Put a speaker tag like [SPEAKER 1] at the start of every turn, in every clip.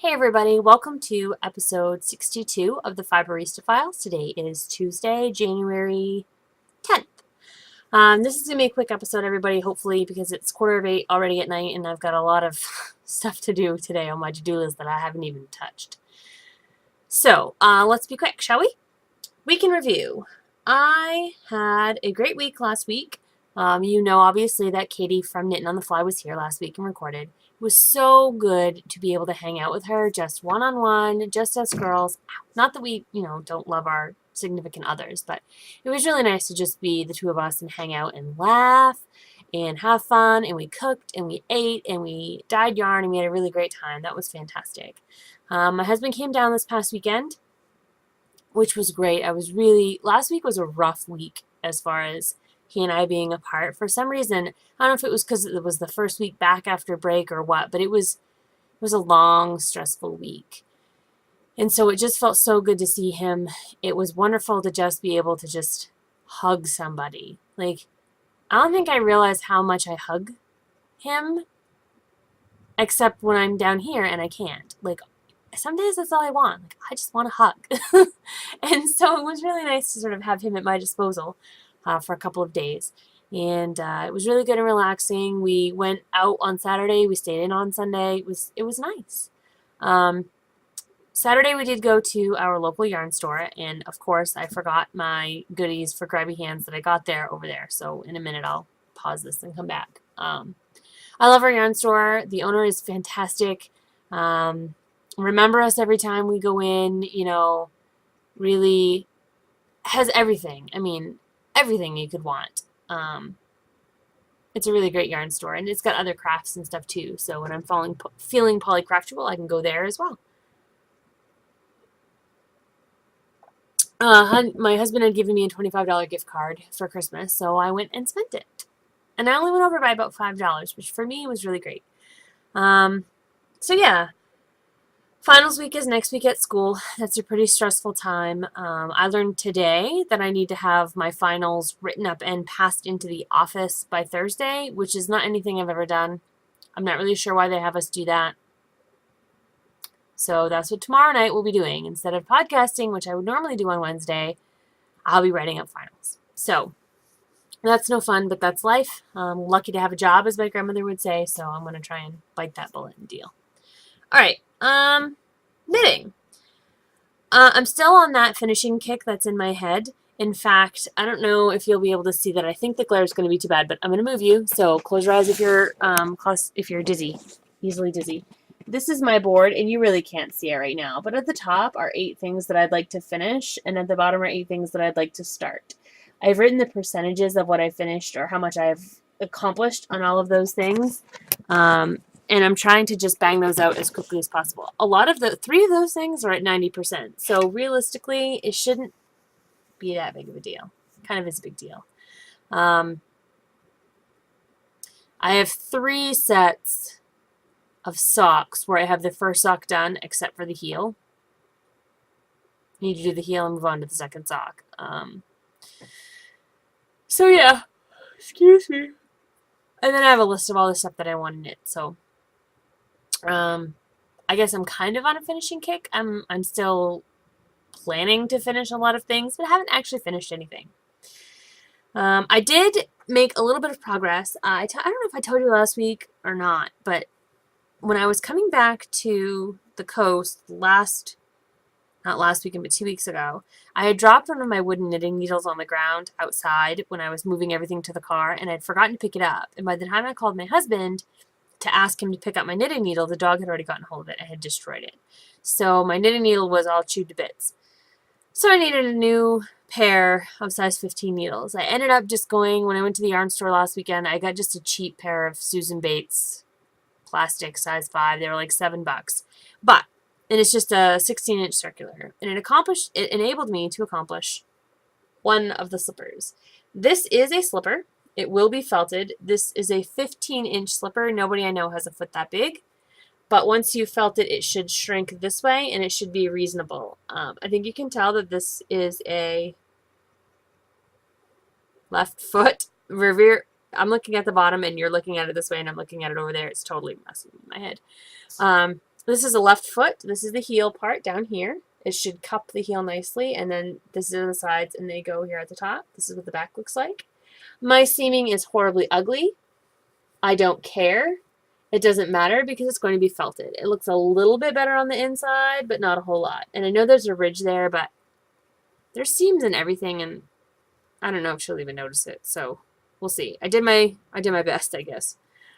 [SPEAKER 1] Hey everybody, welcome to episode 62 of the Fiberista Files. Today is Tuesday, January 10th. This is going to be a quick episode, everybody, hopefully, because it's 7:45 already at night and I've got a lot of stuff to do today on my to-do list that I haven't even touched. So, let's be quick, shall we? Week in review. I had a great week last week. You know, obviously, that Katie from Knitting on the Fly was here last week and recorded. It was so good to be able to hang out with her just one-on-one, just us girls. Not that we, don't love our significant others, but it was really nice to just be the two of us and hang out and laugh and have fun. And we cooked and we ate and we dyed yarn and we had a really great time. That was fantastic. My husband came down this past weekend, which was great. Last week was a rough week as far as he and I being apart. For some reason, I don't know if it was because it was the first week back after break or what, but it was a long, stressful week. And so it just felt so good to see him. It was wonderful to just be able to just hug somebody. Like, I don't think I realize how much I hug him, except when I'm down here and I can't. Like, some days that's all I want. Like, I just want a hug. And so it was really nice to sort of have him at my disposal for a couple of days. And it was really good and relaxing. We went out on Saturday. We stayed in on Sunday. It was nice. Saturday we did go to our local yarn store, and of course I forgot my goodies for grabby hands that I got there over there. So in a minute I'll pause this and come back. I love our yarn store. The owner is fantastic. Remember us every time we go in. Really has everything. I mean, everything you could want. It's a really great yarn store, and it's got other crafts and stuff too. So when I'm feeling polycraftual, I can go there as well. My husband had given me a $25 gift card for Christmas, so I went and spent it. And I only went over by about $5, which for me was really great. So yeah. Finals week is next week at school. That's a pretty stressful time. I learned today that I need to have my finals written up and passed into the office by Thursday, which is not anything I've ever done. I'm not really sure why they have us do that. So that's what tomorrow night we'll be doing. Instead of podcasting, which I would normally do on Wednesday, I'll be writing up finals. So that's no fun, but that's life. I'm lucky to have a job, as my grandmother would say, so I'm going to try and bite that bullet and deal. All right. Knitting. I'm still on that finishing kick that's in my head. In fact, I don't know if you'll be able to see that. I think the glare is going to be too bad, but I'm going to move you. So close your eyes if you're dizzy, easily dizzy. This is my board, and you really can't see it right now. But at the top are 8 things that I'd like to finish, and at the bottom are 8 things that I'd like to start. I've written the percentages of what I finished or how much I've accomplished on all of those things. And I'm trying to just bang those out as quickly as possible. 3 of those things are at 90%. So realistically, it shouldn't be that big of a deal. Kind of is a big deal. I have 3 sets of socks where I have the first sock done except for the heel. Need to do the heel and move on to the second sock. So yeah, excuse me. And then I have a list of all the stuff that I want to knit. So I guess I'm kind of on a finishing kick. I'm still planning to finish a lot of things, but I haven't actually finished anything. I did make a little bit of progress. I don't know if I told you last week or not, but when I was coming back to the coast not last weekend, but 2 weeks ago, I had dropped one of my wooden knitting needles on the ground outside when I was moving everything to the car, and I'd forgotten to pick it up. And by the time I called my husband to ask him to pick up my knitting needle, the dog had already gotten hold of it and had destroyed it. So my knitting needle was all chewed to bits. So I needed a new pair of size 15 needles. I ended up just going, when I went to the yarn store last weekend, I got just a cheap pair of Susan Bates plastic size 5. They were like $7. And it's just a 16-inch circular. And it enabled me to accomplish one of the slippers. This is a slipper. It will be felted. This is a 15-inch slipper. Nobody I know has a foot that big. But once you felt it, it should shrink this way, and it should be reasonable. I think you can tell that this is a left foot rear. I'm looking at the bottom, and you're looking at it this way, and I'm looking at it over there. It's totally messing with my head. this is a left foot. This is the heel part down here. It should cup the heel nicely, and then this is the sides, and they go here at the top. This is what the back looks like. My seaming is horribly ugly. I don't care. It doesn't matter because it's going to be felted. It looks a little bit better on the inside, but not a whole lot. And I know there's a ridge there, but there's seams and everything, and I don't know if she'll even notice it. So we'll see. I did my best, I guess.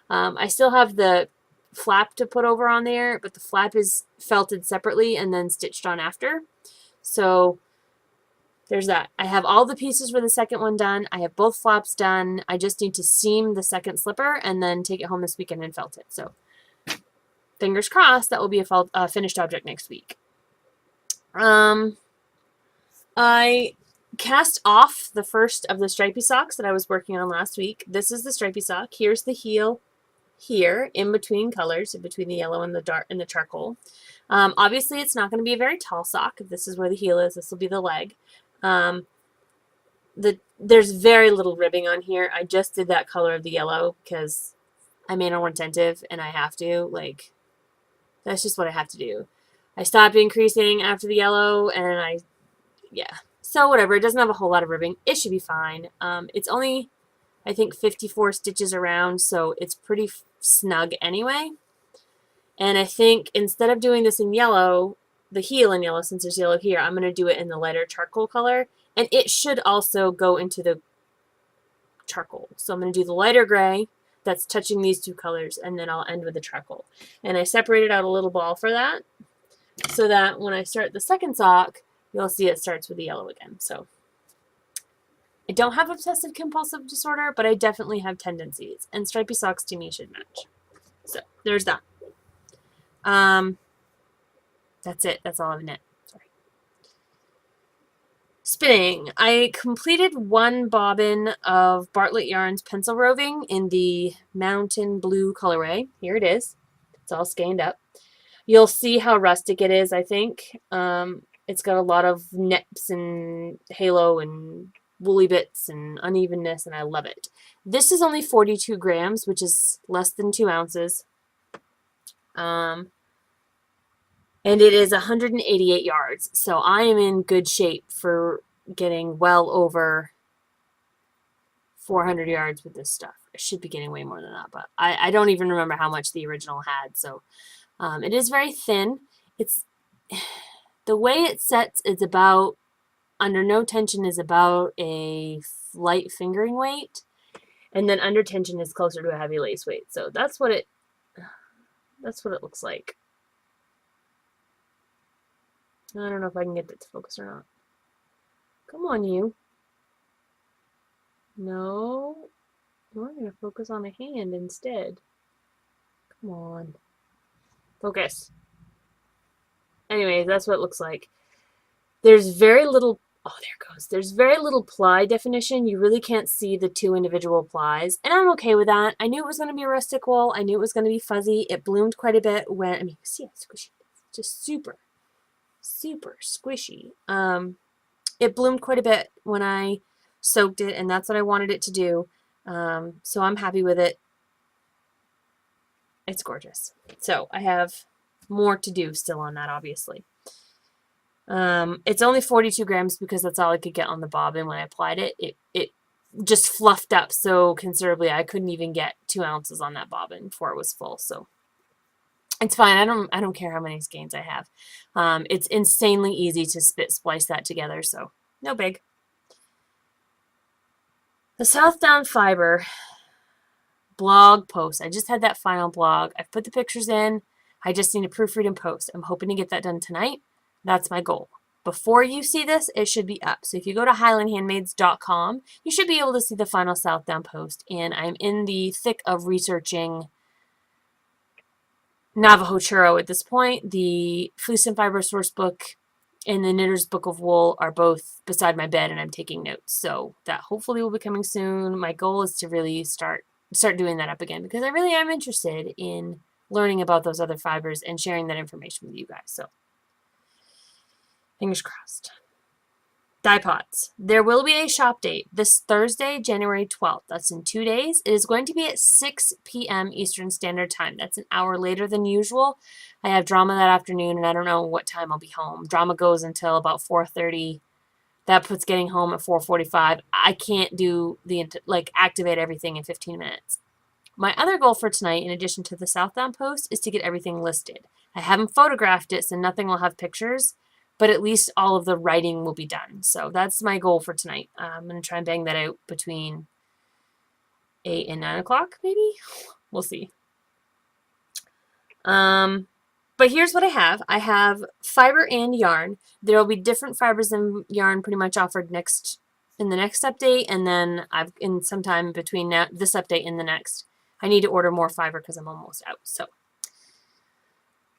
[SPEAKER 1] I still have the flap to put over on there, but the flap is felted separately and then stitched on after. So there's that. I have all the pieces for the second one done. I have both flaps done. I just need to seam the second slipper and then take it home this weekend and felt it. So fingers crossed that will be a finished object next week. I cast off the first of the stripy socks that I was working on last week. This is the stripy sock. Here's the heel here in between colors, in between the yellow and the dark and the charcoal. Obviously, it's not going to be a very tall sock. If this is where the heel is, this will be the leg. There's very little ribbing on here. I just did that color of the yellow because I'm anal retentive and I have to. Like, that's just what I have to do. I stopped increasing after the yellow and yeah. So whatever, it doesn't have a whole lot of ribbing. It should be fine. It's only, I think, 54 stitches around, so it's pretty snug anyway. And I think instead of doing this in yellow, the heel in yellow, since there's yellow here, I'm going to do it in the lighter charcoal color. And it should also go into the charcoal. So I'm going to do the lighter gray that's touching these two colors, and then I'll end with the charcoal. And I separated out a little ball for that, so that when I start the second sock, you'll see it starts with the yellow again. So I don't have obsessive compulsive disorder, but I definitely have tendencies, and stripy socks to me should match. So there's that. That's it. That's all I've knit. Sorry. Spinning. I completed one bobbin of Bartlett Yarns pencil roving in the Mountain Blue colorway. Here it is. It's all scanned up. You'll see how rustic it is, I think. It's got a lot of nips and halo and woolly bits and unevenness, and I love it. This is only 42 grams, which is less than 2 ounces. And it is 188 yards, so I am in good shape for getting well over 400 yards with this stuff. I should be getting way more than that, but I don't even remember how much the original had. So it is very thin. It's the way it sets is about, under no tension is about a light fingering weight, and then under tension is closer to a heavy lace weight. So that's what it looks like. I don't know if I can get that to focus or not. Come on, you. No. We're going to focus on a hand instead. Come on. Focus. Anyways, that's what it looks like. There's very little, oh, there it goes. There's very little ply definition. You really can't see the two individual plies, and I'm okay with that. I knew it was going to be a rustic wool. I knew it was going to be fuzzy. It bloomed quite a bit when, I mean, see how squishy it is. Just super squishy. It bloomed quite a bit when I soaked it, and that's what I wanted it to do. So I'm happy with it. It's gorgeous. So I have more to do still on that, obviously. It's only 42 grams because that's all I could get on the bobbin when I applied it. It just fluffed up so considerably I couldn't even get 2 ounces on that bobbin before it was full. So it's fine. I don't care how many skeins I have. It's insanely easy to splice that together, so no big. The Southdown Fiber blog post. I just had that final blog. I've put the pictures in. I just need to proofread and post. I'm hoping to get that done tonight. That's my goal. Before you see this, it should be up. So if you go to highlandhandmades.com, you should be able to see the final Southdown post. And I'm in the thick of researching Navajo Churro at this point. The Fleece and Fiber source book and the Knitter's Book of Wool are both beside my bed, and I'm taking notes. So that hopefully will be coming soon. My goal is to really start doing that up again, because I really am interested in learning about those other fibers and sharing that information with you guys. So fingers crossed. Dye pots. There will be a shop date this Thursday, January 12th. That's in 2 days. It is going to be at 6 p.m. Eastern Standard Time. That's an hour later than usual. I have drama that afternoon, and I don't know what time I'll be home. Drama goes until about 4:30. That puts getting home at 4:45. I can't do activate everything in 15 minutes. My other goal for tonight, in addition to the Southbound post, is to get everything listed. I haven't photographed it, so nothing will have pictures, but at least all of the writing will be done. So that's my goal for tonight. I'm going to try and bang that out between 8 and 9 o'clock, maybe? We'll see. But here's what I have. I have fiber and yarn. There will be different fibers and yarn pretty much offered in the next update, and then in sometime between this update and the next. I need to order more fiber because I'm almost out. So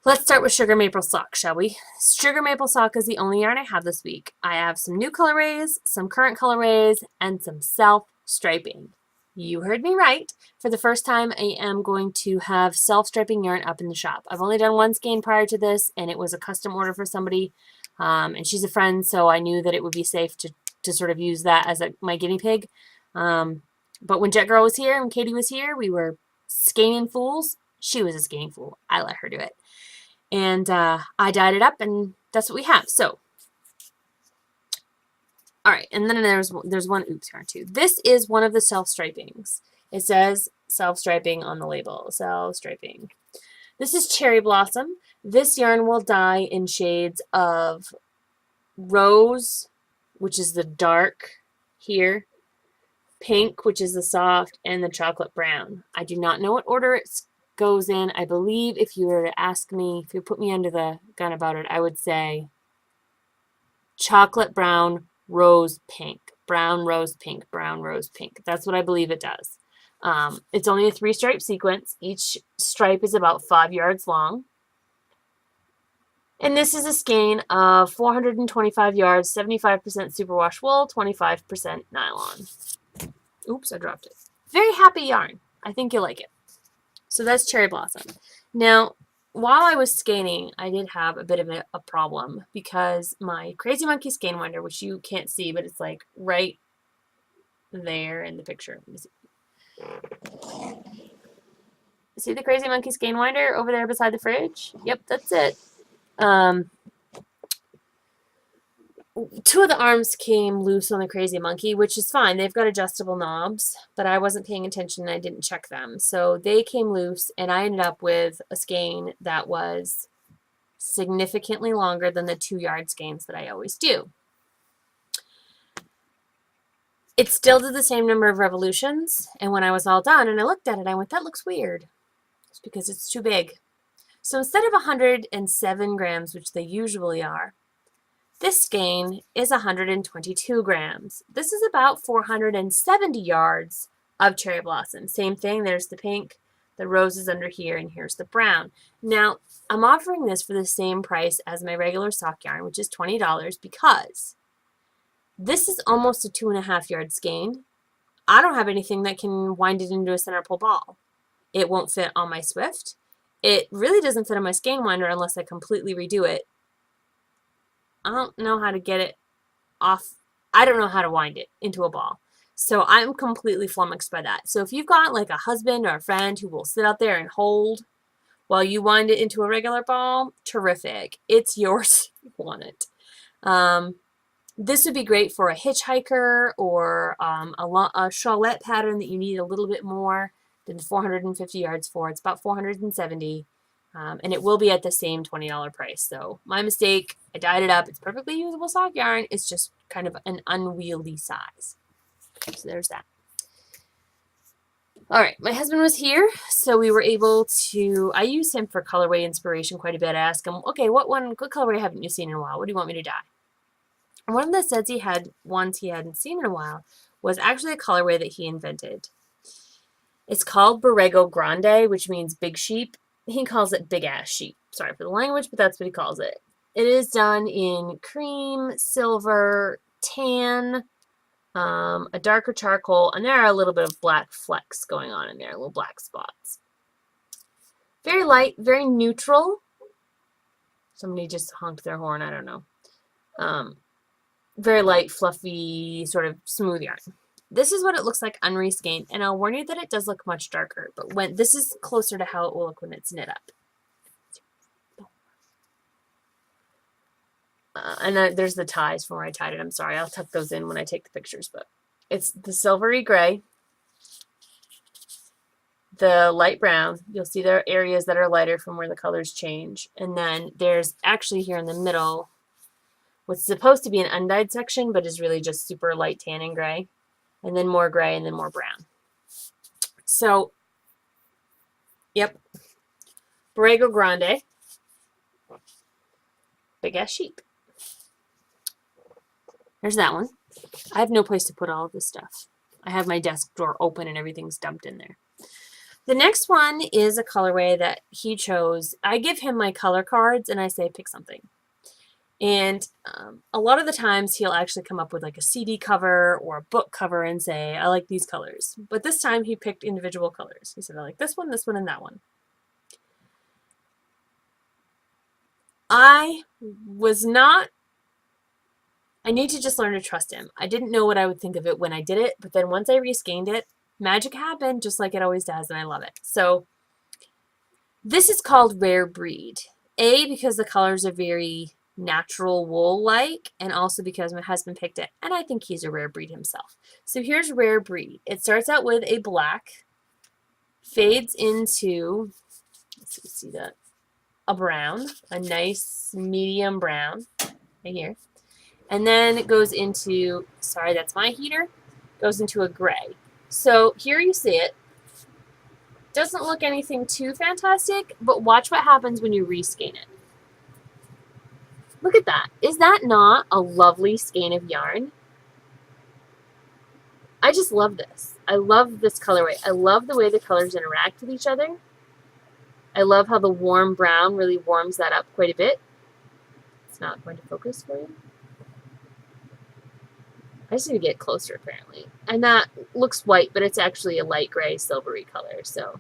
[SPEAKER 1] let's start with sugar maple sock, shall we? Sugar maple sock is the only yarn I have this week. I have some new colorways, some current colorways, and some self-striping. You heard me right. For the first time, I am going to have self-striping yarn up in the shop. I've only done one skein prior to this, and it was a custom order for somebody, and she's a friend, so I knew that it would be safe to sort of use that as my guinea pig. But when Jet Girl was here and Katie was here, we were skeining fools. She was a skeining fool. I let her do it. And I dyed it up, and that's what we have. So, all right, and then there's one oops yarn too. This is one of the self-stripings. It says self-striping on the label. Self-striping. This is Cherry Blossom. This yarn will dye in shades of rose, which is the dark here, pink, which is the soft, and the chocolate brown. I do not know what order it goes in. I believe if you were to ask me, if you put me under the gun about it, I would say chocolate brown, rose pink, brown, rose pink, brown, rose pink. That's what I believe it does. It's only a 3-stripe sequence. Each stripe is about 5 yards long. And this is a skein of 425 yards, 75% superwash wool, 25% nylon. Oops, I dropped it. Very happy yarn. I think you'll like it. So that's Cherry Blossom. Now, while I was skeining, I did have a bit of a problem because my Crazy Monkey skein winder, which you can't see, but it's like right there in the picture. Let me see. See the Crazy Monkey skein winder over there beside the fridge? Yep, that's it. 2 of the arms came loose on the Crazy Monkey, which is fine. They've got adjustable knobs, but I wasn't paying attention and I didn't check them. So they came loose, and I ended up with a skein that was significantly longer than the 2-yard skeins that I always do. It still did the same number of revolutions, and when I was all done and I looked at it, I went, that looks weird. It's because it's too big. So instead of 107 grams, which they usually are, this skein is 122 grams. This is about 470 yards of Cherry Blossom. Same thing, there's the pink, the rose is under here, and here's the brown. Now, I'm offering this for the same price as my regular sock yarn, which is $20, because this is almost a 2.5-yard skein. I don't have anything that can wind it into a center pull ball. It won't fit on my Swift. It really doesn't fit on my skein winder unless I completely redo it. I don't know how to get it off. I don't know how to wind it into a ball. So I'm completely flummoxed by that. So if you've got like a husband or a friend who will sit out there and hold while you wind it into a regular ball, terrific. It's yours if you want it. This would be great for a hitchhiker or a chalette pattern that you need a little bit more than 450 yards for. It's about 470. And it will be at the same $20 price. So my mistake, I dyed it up. It's perfectly usable sock yarn. It's just kind of an unwieldy size. So there's that. All right, my husband was here, so we were able to, I use him for colorway inspiration quite a bit. I ask him, okay, what colorway haven't you seen in a while? What do you want me to dye? And one of the sets he had, ones he hadn't seen in a while, was actually a colorway that he invented. It's called Borrego Grande, which means big sheep. He calls it big ass sheep. Sorry for the language, but that's what he calls it. It is done in cream, silver, tan, a darker charcoal, and there are a little bit of black flecks going on in there, little black spots. Very light, very neutral. Somebody just honked their horn, I don't know. very light, fluffy, sort of smooth yarn. This is what it looks like unreskeined, and I'll warn you that it does look much darker, but when this is closer to how it will look when it's knit up. There's the ties from where I tied it. I'm sorry, I'll tuck those in when I take the pictures, but it's the silvery gray, the light brown. You'll see there are areas that are lighter from where the colors change, and then there's actually here in the middle what's supposed to be an undyed section, but is really just super light tan and gray, and then more gray, and then more brown. So, yep, Borrego Grande, big ass sheep. There's that one. I have no place to put all of this stuff. I have my desk drawer open and everything's dumped in there. The next one is a colorway that he chose. I give him my color cards and I say pick something. And a lot of the times he'll actually come up with like a CD cover or a book cover and say, I like these colors. But this time he picked individual colors. He said, I like this one, and that one. I need to just learn to trust him. I didn't know what I would think of it when I did it, but then once I reskeined it, magic happened just like it always does, and I love it. So this is called Rare Breed. Because the colors are very natural wool-like, and also because my husband picked it, and I think he's a rare breed himself. So here's Rare Breed. It starts out with a black, fades into, let's see that, a brown, a nice medium brown right here. And then it goes into, sorry, that's my heater, goes into a gray. So here you see it. Doesn't look anything too fantastic, but watch what happens when you reskein it. Look at that. Is that not a lovely skein of yarn? I just love this. I love this colorway. I love the way the colors interact with each other. I love how the warm brown really warms that up quite a bit. It's not going to focus for you. I just need to get closer, apparently. And that looks white, but it's actually a light gray, silvery color. So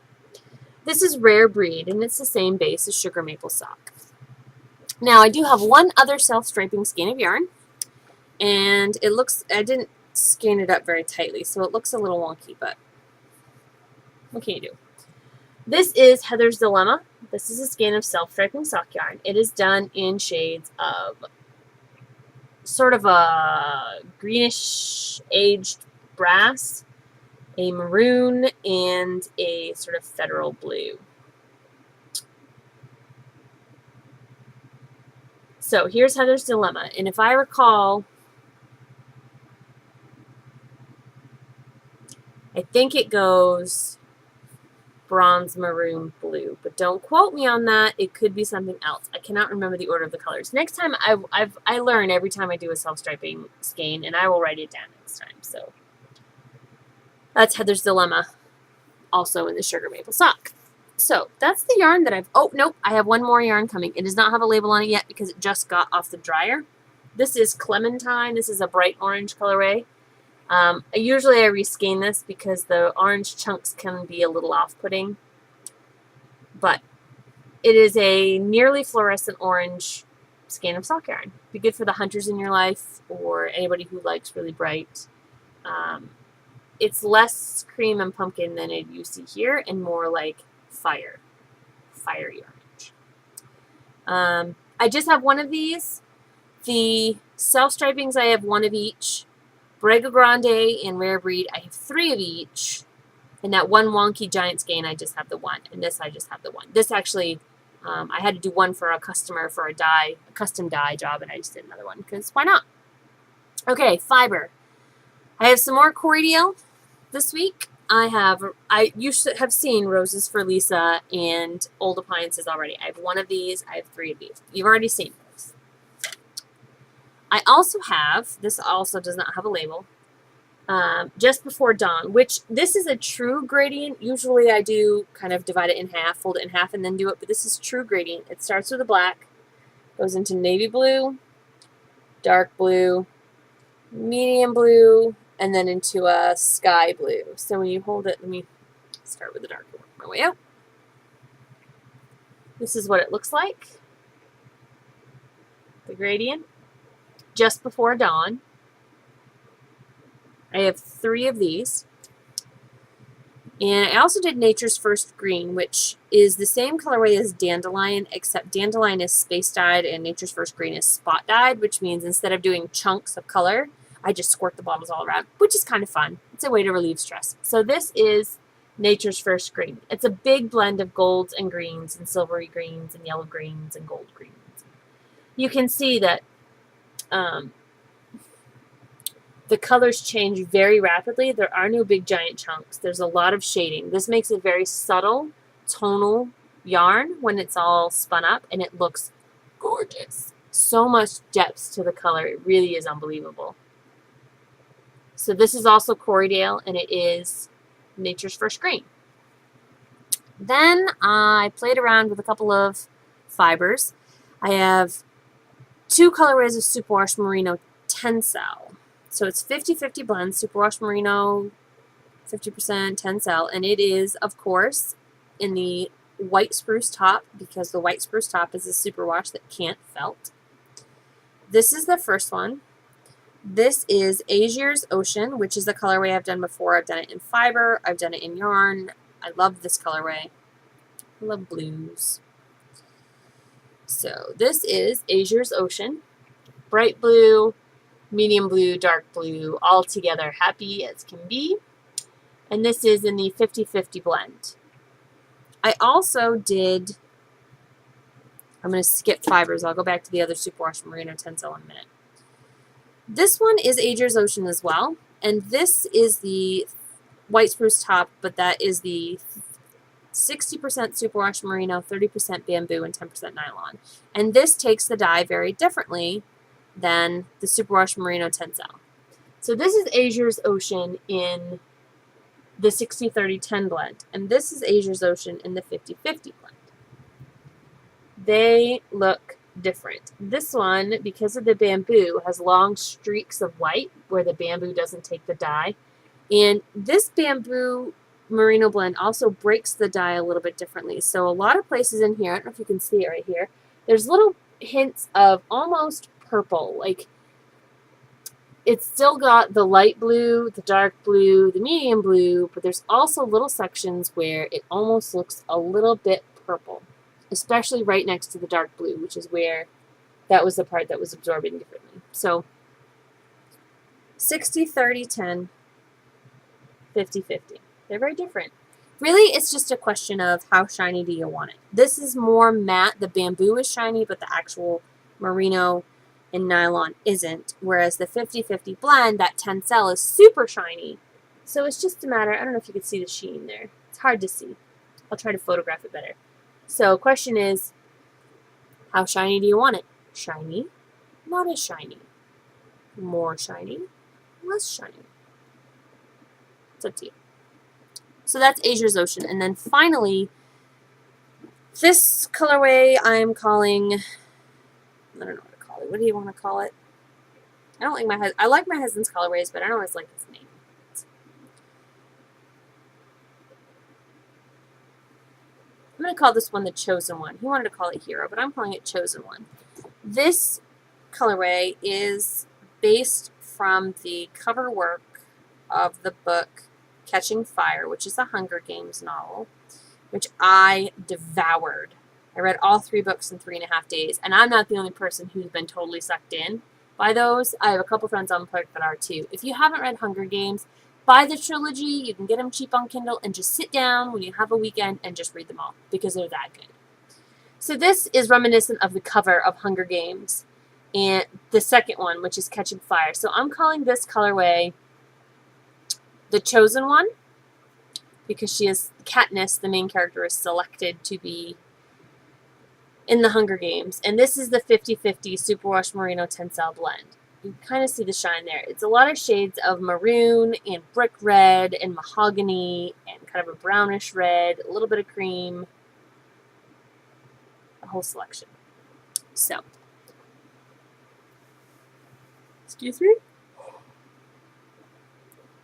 [SPEAKER 1] this is Rare Breed, and it's the same base as Sugar Maple Sock. Now, I do have one other self-striping skein of yarn, and it looks, I didn't skein it up very tightly, so it looks a little wonky, but what can you do? This is Heather's Dilemma. This is a skein of self-striping sock yarn. It is done in shades of sort of a greenish aged brass, a maroon, and a sort of federal blue. So here's Heather's Dilemma, and if I recall, I think it goes bronze, maroon, blue, but don't quote me on that. It could be something else. I cannot remember the order of the colors. Next time, I learn every time I do a self-striping skein, and I will write it down next time. So that's Heather's Dilemma, also in the Sugar Maple Sock. So that's the yarn that oh, nope, I have one more yarn coming. It does not have a label on it yet because it just got off the dryer. This is Clementine. This is a bright orange colorway. Usually I reskein this because the orange chunks can be a little off-putting, but it is a nearly fluorescent orange skein of sock yarn. Be good for the hunters in your life or anybody who likes really bright. It's less cream and pumpkin than it you see here, and more like fiery orange. I just have one of these. The self-stripings, I have one of each. Borrego Grande and Rare Breed, I have 3 of each. And that one wonky giant skein, I just have the one. And this, I just have the one. This actually, I had to do one for a customer for a custom dye job, and I just did another one because why not? Okay, fiber. I have some more cordial this week. You should have seen Roses for Lisa and Old Appliances already. I have one of these. I have 3 of these. You've already seen those. I also have, this also does not have a label, Just Before Dawn, which this is a true gradient. Usually I do kind of divide it in half, fold it in half, and then do it, but this is true gradient. It starts with a black, goes into navy blue, dark blue, medium blue, and then into a sky blue. So when you hold it, let me start with the dark one, work my way out. This is what it looks like, the gradient. Just Before Dawn. I have 3 of these. And I also did Nature's First Green, which is the same colorway as Dandelion, except Dandelion is space dyed and Nature's First Green is spot dyed, which means instead of doing chunks of color, I just squirt the bottles all around, which is kind of fun. It's a way to relieve stress. So this is Nature's First Green. It's a big blend of golds and greens and silvery greens and yellow greens and gold greens. You can see that the colors change very rapidly. There are no big giant chunks. There's a lot of shading. This makes a very subtle tonal yarn when it's all spun up, and it looks gorgeous. So much depth to the color. It really is unbelievable. So this is also Corriedale, and it is Nature's First Green. Then I played around with a couple of fibers. I have 2 colorways of Superwash Merino Tencel. So it's 50-50 blend, Superwash Merino, 50% Tencel, and it is, of course, in the white spruce top, because the white spruce top is a superwash that can't felt. This is the first one. This is Azur's Ocean, which is the colorway I've done before. I've done it in fiber. I've done it in yarn. I love this colorway. I love blues. So this is Azur's Ocean. Bright blue, medium blue, dark blue, all together, happy as can be. And this is in the 50-50 blend. I also did, I'm going to skip fibers. I'll go back to the other Superwash Merino Tencel in a minute. This one is Azur's Ocean as well. And this is the white spruce top, but that is the 60% Superwash Merino, 30% bamboo, and 10% nylon. And this takes the dye very differently than the Superwash Merino Tencel. So this is Azur's Ocean in the 60-30-10 blend, and this is Azur's Ocean in the 50-50 blend. They look different. This one, because of the bamboo, has long streaks of white where the bamboo doesn't take the dye. And this bamboo merino blend also breaks the dye a little bit differently. So a lot of places in here, I don't know if you can see it right here, there's little hints of almost purple. Like, it's still got the light blue, the dark blue, the medium blue, but there's also little sections where it almost looks a little bit purple, especially right next to the dark blue, which is where that was the part that was absorbing differently. So 60-30-10, 50-50. They're very different. Really, it's just a question of how shiny do you want it. This is more matte. The bamboo is shiny, but the actual merino and nylon isn't. Whereas the 50-50 blend, that Tencel, is super shiny. So it's just a matter, I don't know if you can see the sheen there. It's hard to see. I'll try to photograph it better. So question is, how shiny do you want it? Shiny, not as shiny. More shiny, less shiny. It's up to you. So that's Azur's Ocean. And then finally, this colorway I'm calling, I don't know what to call it. What do you want to call it? I don't like my husband. I like my husband's colorways, but I don't always like his name. I'm going to call this one the Chosen One. He wanted to call it Hero, but I'm calling it Chosen One. This colorway is based from the cover work of the book Catching Fire, which is a Hunger Games novel, which I devoured. I read all 3 books in 3.5 days, and I'm not the only person who's been totally sucked in by those. I have a couple friends on Plurk that are too. If you haven't read Hunger Games, buy the trilogy. You can get them cheap on Kindle, and just sit down when you have a weekend and just read them all, because they're that good. So this is reminiscent of the cover of Hunger Games, and the second one, which is Catching Fire. So I'm calling this colorway the Chosen One, because she is Katniss, the main character, is selected to be in the Hunger Games. And this is the 50-50 Superwash Merino Tencel blend. You can kind of see the shine there. It's a lot of shades of maroon and brick red and mahogany and kind of a brownish red, a little bit of cream, a whole selection. So, excuse me?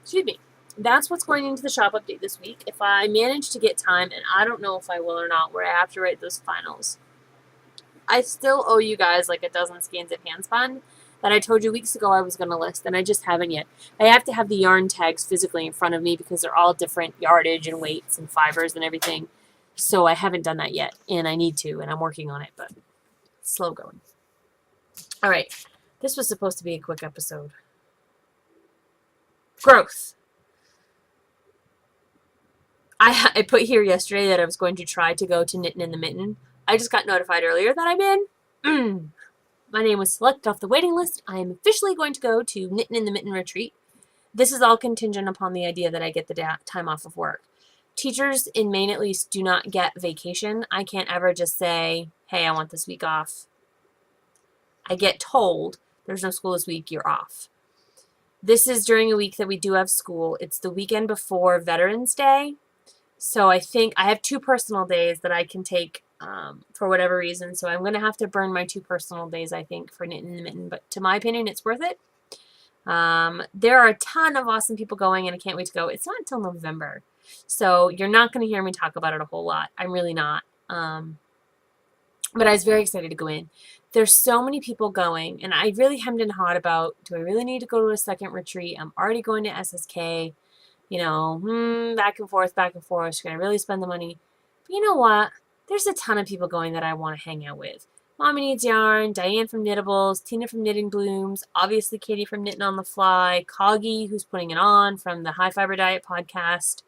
[SPEAKER 1] Excuse me. That's what's going into the shop update this week. If I manage to get time, and I don't know if I will or not, where I have to write those finals, I still owe you guys like a dozen skeins of hand spun that I told you weeks ago I was going to list, and I just haven't yet. I have to have the yarn tags physically in front of me because they're all different yardage and weights and fibers and everything. So I haven't done that yet, and I need to, and I'm working on it, but it's slow going. All right. This was supposed to be a quick episode. Growth. I put here yesterday that I was going to try to go to Knittin' in the Mitten. I just got notified earlier that I'm in. My name was selected off the waiting list. I am officially going to go to Knittin' in the Mitten retreat. This is all contingent upon the idea that I get the time off of work. Teachers, in Maine at least, do not get vacation. I can't ever just say, hey, I want this week off. I get told, there's no school this week, you're off. This is during a week that we do have school. It's the weekend before Veterans Day. So I think I have 2 personal days that I can take for whatever reason. So I'm going to have to burn my 2 personal days, I think, for Knittin' in the Mitten. But to my opinion, it's worth it. There are a ton of awesome people going, and I can't wait to go. It's not until November. So you're not going to hear me talk about it a whole lot. I'm really not. But I was very excited to go in. There's so many people going, and I really hemmed and hawed about, do I really need to go to a second retreat? I'm already going to SSK. You know, back and forth. Should I really spend the money? But you know what? There's a ton of people going that I want to hang out with. Mommy Needs Yarn, Diane from Knittables, Tina from Knitting Blooms, obviously Katie from Knitting on the Fly, Coggy, who's putting it on from the High Fiber Diet podcast.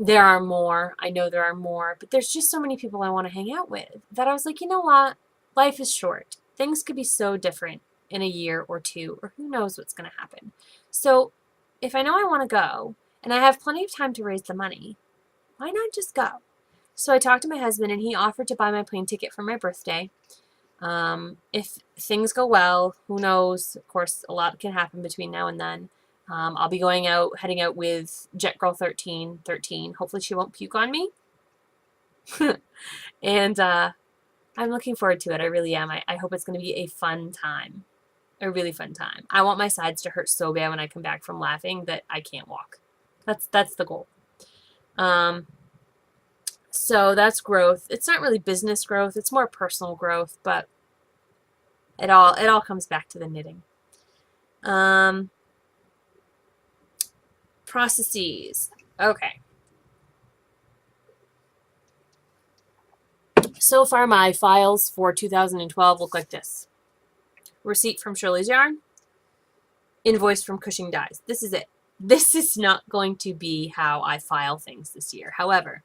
[SPEAKER 1] There are more. I know there are more, but there's just so many people I want to hang out with that I was like, you know what? Life is short. Things could be so different in a year or 2, or who knows what's going to happen. So if I know I want to go and I have plenty of time to raise the money, why not just go? So I talked to my husband, and he offered to buy my plane ticket for my birthday. If things go well, who knows? Of course, a lot can happen between now and then. I'll be heading out with Jet Girl 13. Hopefully she won't puke on me. And I'm looking forward to it. I really am. I hope it's going to be a fun time. A really fun time. I want my sides to hurt so bad when I come back from laughing that I can't walk. That's the goal. So that's growth. It's not really business growth. It's more personal growth, but it all comes back to the knitting. Processes. Okay. So far, my files for 2012 look like this. Receipt from Shirley's Yarn. Invoice from Cushing Dyes. This is it. This is not going to be how I file things this year. However,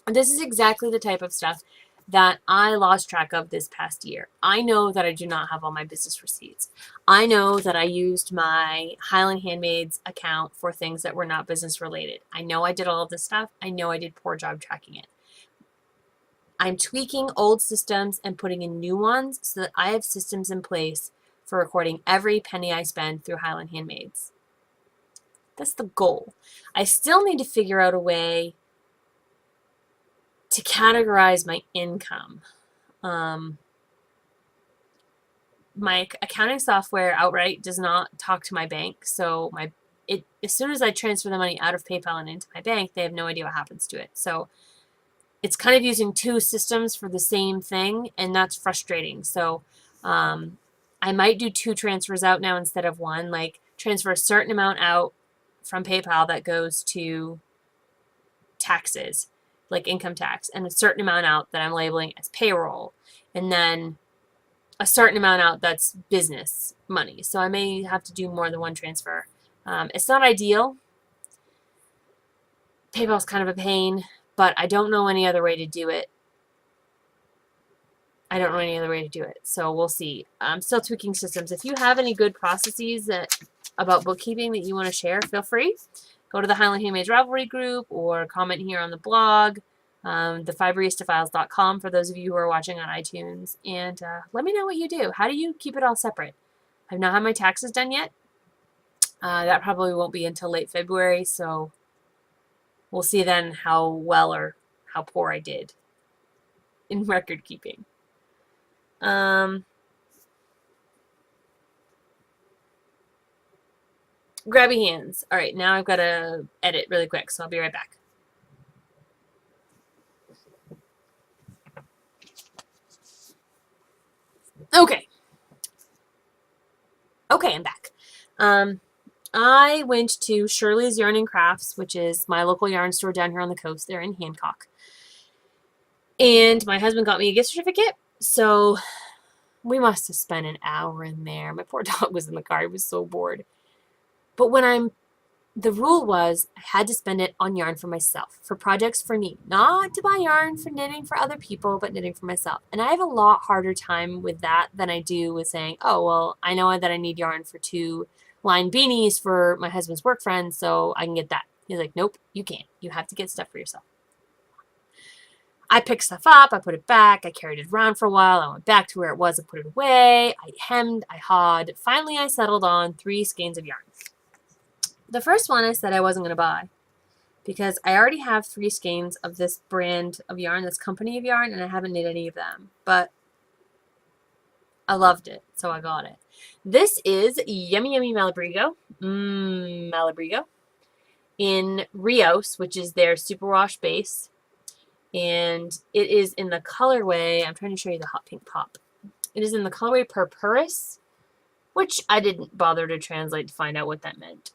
[SPEAKER 1] this is exactly the type of stuff that I lost track of this past year. I know that I do not have all my business receipts. I know that I used my Highland Handmades account for things that were not business related. I know I did all of this stuff. I know I did a poor job tracking it. I'm tweaking old systems and putting in new ones so that I have systems in place for recording every penny I spend through Highland Handmades. That's the goal. I still need to figure out a way to categorize my income. My accounting software outright does not talk to my bank, so as soon as I transfer the money out of PayPal and into my bank, they have no idea what happens to it. So it's kind of using 2 systems for the same thing, and that's frustrating. So I might do 2 transfers out now instead of 1, like transfer a certain amount out from PayPal that goes to taxes, like income tax, and a certain amount out that I'm labeling as payroll, and then a certain amount out that's business money. So I may have to do more than 1 transfer. It's not ideal. PayPal's kind of a pain, but I don't know any other way to do it. So we'll see. I'm still tweaking systems. If you have any good processes about bookkeeping that you want to share, feel free. Go to the Highland Handmades Ravelry group or comment here on the blog, thefibristafiles.com for those of you who are watching on iTunes. And let me know what you do. How do you keep it all separate? I've not had my taxes done yet. That probably won't be until late February, so we'll see then how well or how poor I did in record keeping. Grabby hands. All right, now I've got to edit really quick, so I'll be right back. Okay. Okay, I'm back. I went to Shirley's Yarn and Crafts, which is my local yarn store down here on the coast. They're in Hancock. And my husband got me a gift certificate. So we must have spent an hour in there. My poor dog was in the car. He was so bored. But the rule was I had to spend it on yarn for myself, for projects for me, not to buy yarn for knitting for other people, but knitting for myself. And I have a lot harder time with that than I do with saying, oh, well, I know that I need yarn for 2 lined beanies for my husband's work friends, so I can get that. He's like, nope, you can't. You have to get stuff for yourself. I picked stuff up, I put it back, I carried it around for a while, I went back to where it was, I put it away, I hemmed, I hawed. Finally, I settled on 3 skeins of yarn. The first one I said I wasn't going to buy because I already have 3 skeins of this brand of yarn, this company of yarn, and I haven't knit any of them. But I loved it, so I got it. This is Yummy Yummy Malabrigo. Malabrigo. In Rios, which is their superwash base. And it is in the colorway, I'm trying to show you the hot pink pop. It is in the colorway Purpurus, which I didn't bother to translate to find out what that meant.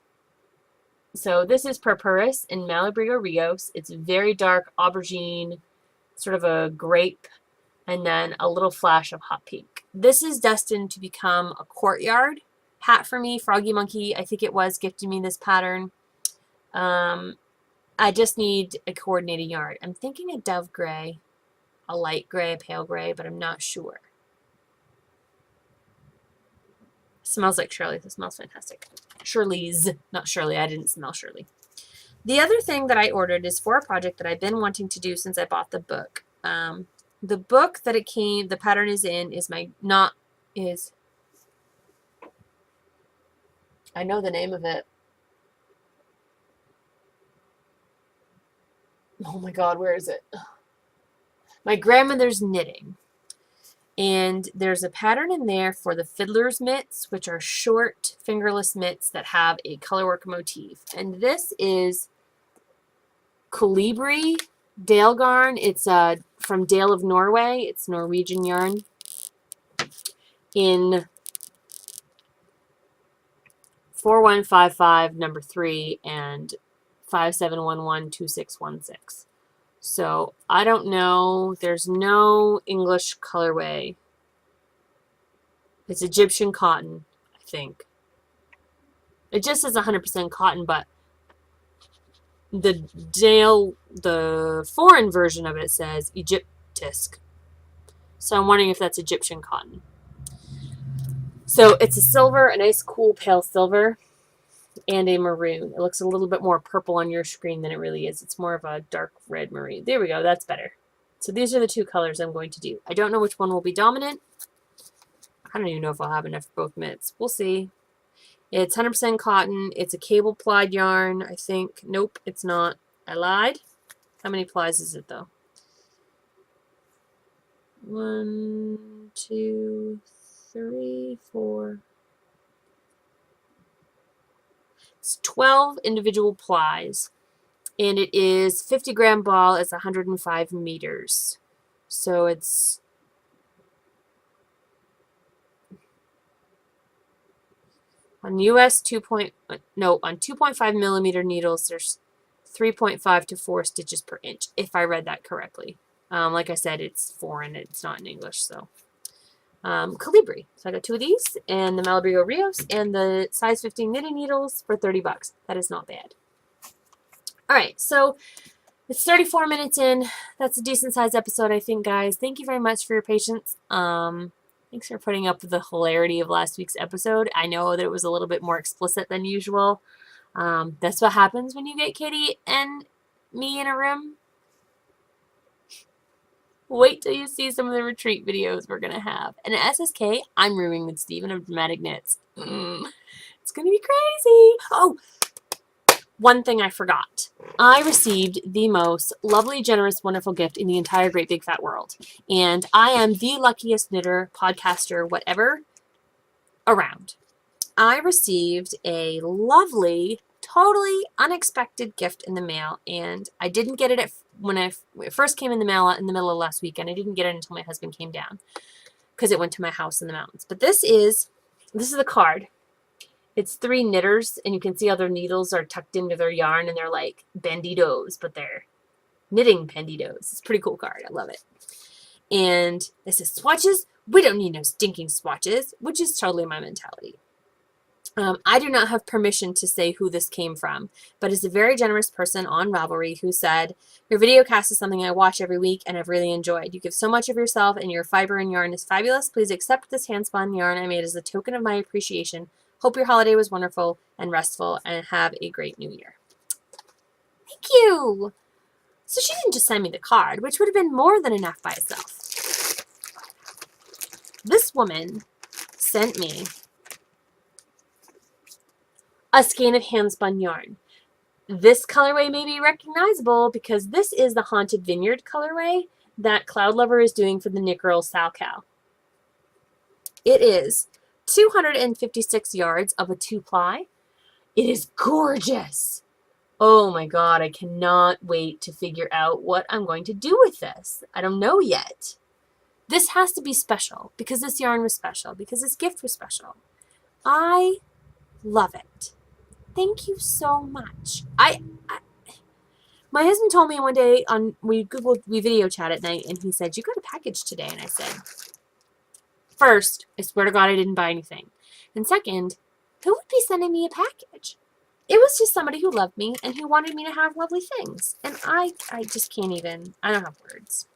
[SPEAKER 1] So this is Purpurus in Malabrigo Rios. It's very dark aubergine, sort of a grape, and then a little flash of hot pink. This is destined to become a courtyard hat for me. Froggy Monkey, I think it was, gifted me this pattern. I just need a coordinating yarn. I'm thinking a dove gray, a light gray, a pale gray, but I'm not sure. It smells like Shirley. This smells fantastic. Shirley's, not Shirley. I didn't smell Shirley. The other thing that I ordered is for a project that I've been wanting to do since I bought the book. The book that the pattern is in is I know the name of it. Oh my God, where is it? My Grandmother's Knitting. And there's a pattern in there for the fiddler's mitts, which are short fingerless mitts that have a colorwork motif. And this is Colibri Dale Garn. It's from Dale of Norway. It's Norwegian yarn. In 4155 number 3 and 57112616. So I don't know. There's no English colorway. It's Egyptian cotton, I think. It just says 100% cotton, but the foreign version of it says Egyptisk. So I'm wondering if that's Egyptian cotton. So it's a silver, a nice cool pale silver, and a maroon. It looks a little bit more purple on your screen than it really is. It's more of a dark red maroon. There we go. That's better. So these are the 2 colors I'm going to do. I don't know which one will be dominant. I don't even know if I'll have enough for both mitts. We'll see. It's 100% cotton. It's a cable plied yarn, I think. Nope, it's not. I lied. How many plies is it, though? 1, 2, 3, 4. It's 12 individual plies, and it is 50-gram ball. It's 105 meters. So it's on US on 2.5 millimeter needles. There's 3.5 to 4 stitches per inch, if I read that correctly. Like I said, it's foreign. It's not in English, so. Colibri. So I got 2 of these, and the Malabrigo Rios, and the size 15 knitting needles for 30 bucks. That is not bad. All right, so it's 34 minutes in. That's a decent sized episode, I think, guys. Thank you very much for your patience. Thanks for putting up with the hilarity of last week's episode. I know that it was a little bit more explicit than usual. That's what happens when you get Kitty and me in a room. Wait till you see some of the retreat videos we're going to have. And at SSK, I'm rooming with Steven of Dramatic Knits. It's going to be crazy. Oh, one thing I forgot. I received the most lovely, generous, wonderful gift in the entire great big fat world. And I am the luckiest knitter, podcaster, whatever, around. I received a lovely, totally unexpected gift in the mail, and I didn't get it when it first came in the mail in the middle of last week, and I didn't get it until my husband came down. because it went to my house in the mountains. But this is the card. It's 3 knitters, and you can see how their needles are tucked into their yarn, and they're like banditos, but they're knitting banditos. It's a pretty cool card. I love it. And it says, swatches? We don't need no stinking swatches, which is totally my mentality. I do not have permission to say who this came from, but it's a very generous person on Ravelry who said, your video cast is something I watch every week and I've really enjoyed. You give so much of yourself and your fiber and yarn is fabulous. Please accept this hand-spun yarn I made as a token of my appreciation. Hope your holiday was wonderful and restful and have a great new year. Thank you. So she didn't just send me the card, which would have been more than enough by itself. This woman sent me a skein of hand-spun yarn. This colorway may be recognizable because this is the Haunted Vineyard colorway that Cloud Lover is doing for the Knit Girl Salcal. It is 256 yards of a 2-ply. It is gorgeous. Oh my god, I cannot wait to figure out what I'm going to do with this. I don't know yet. This has to be special because this yarn was special, because this gift was special. I love it. Thank you so much. My husband told me one day we video chat at night, and he said, you got a package today. And I said, first, I swear to God I didn't buy anything. And second, who would be sending me a package? It was just somebody who loved me and who wanted me to have lovely things. And I just can't even, I don't have words.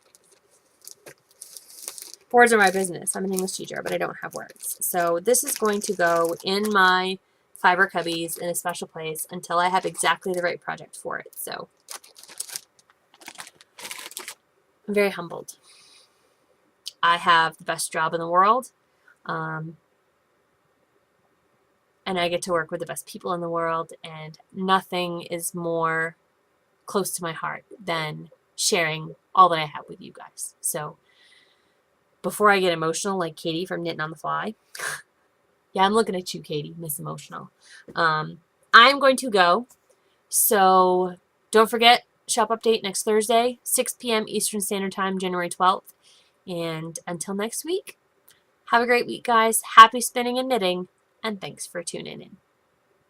[SPEAKER 1] Words are my business. I'm an English teacher, but I don't have words. So this is going to go in my fiber cubbies in a special place until I have exactly the right project for it. So I'm very humbled. I have the best job in the world. And I get to work with the best people in the world, and nothing is more close to my heart than sharing all that I have with you guys. So before I get emotional like Katie from Knitting on the Fly, yeah, I'm looking at you, Katie, Miss Emotional. I'm going to go. So don't forget, shop update next Thursday, 6 p.m. Eastern Standard Time, January 12th. And until next week, have a great week, guys. Happy spinning and knitting, and thanks for tuning in.